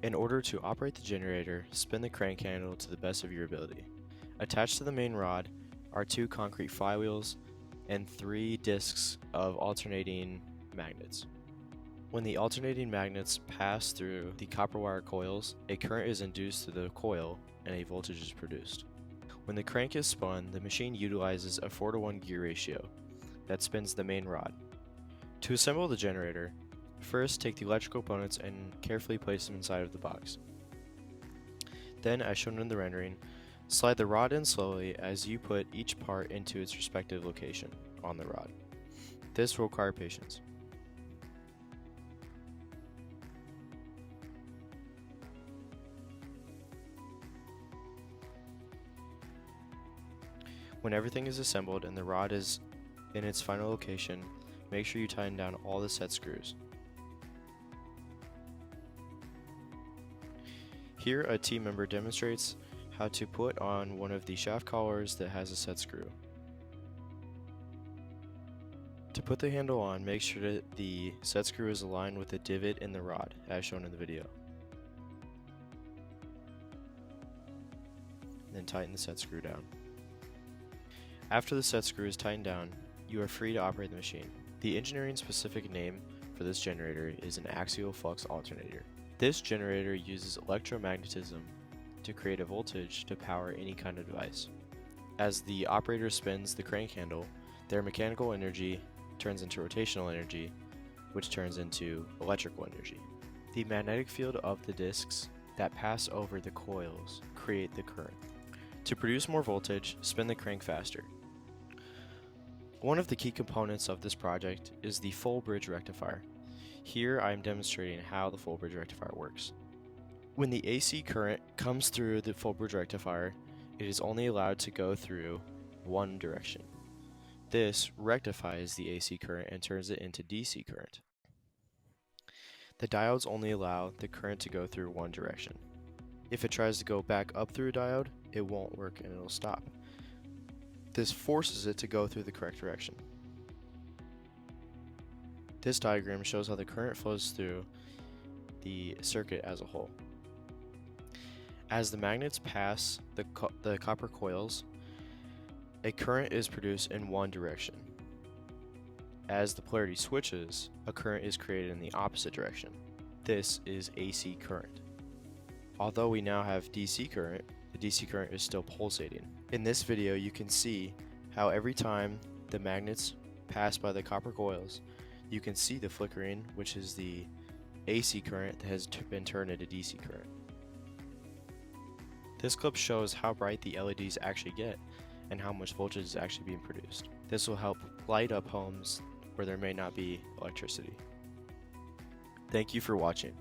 In order to operate the generator, spin the crank handle to the best of your ability. Attached to the main rod are 2 concrete flywheels and 3 discs of alternating magnets. When the alternating magnets pass through the copper wire coils, a current is induced through the coil and a voltage is produced. When the crank is spun, the machine utilizes a 4:1 gear ratio that spins the main rod. To assemble the generator, first take the electrical components and carefully place them inside of the box. Then, as shown in the rendering, slide the rod in slowly as you put each part into its respective location on the rod. This will require patience. When everything is assembled and the rod is in its final location, make sure you tighten down all the set screws. Here, a team member demonstrates how to put on one of the shaft collars that has a set screw. To put the handle on, make sure that the set screw is aligned with the divot in the rod, as shown in the video. Then tighten the set screw down. After the set screw is tightened down, you are free to operate the machine. The engineering specific name for this generator is an Axial Flux Alternator. This generator uses electromagnetism to create a voltage to power any kind of device. As the operator spins the crank handle, their mechanical energy turns into rotational energy, which turns into electrical energy. The magnetic field of the discs that pass over the coils create the current. To produce more voltage, spin the crank faster. One of the key components of this project is the full bridge rectifier. Here I am demonstrating how the full bridge rectifier works. When the AC current comes through the full bridge rectifier, it is only allowed to go through one direction. This rectifies the AC current and turns it into DC current. The diodes only allow the current to go through one direction. If it tries to go back up through a diode, it won't work and it'll stop. This forces it to go through the correct direction. This diagram shows how the current flows through the circuit as a whole. As the magnets pass the copper coils, a current is produced in one direction. As the polarity switches, a current is created in the opposite direction. This is AC current. Although we now have DC current, the DC current is still pulsating. In this video, you can see how every time the magnets pass by the copper coils, you can see the flickering, which is the AC current that has been turned into DC current. This clip shows how bright the LEDs actually get and how much voltage is actually being produced. This will help light up homes where there may not be electricity. Thank you for watching.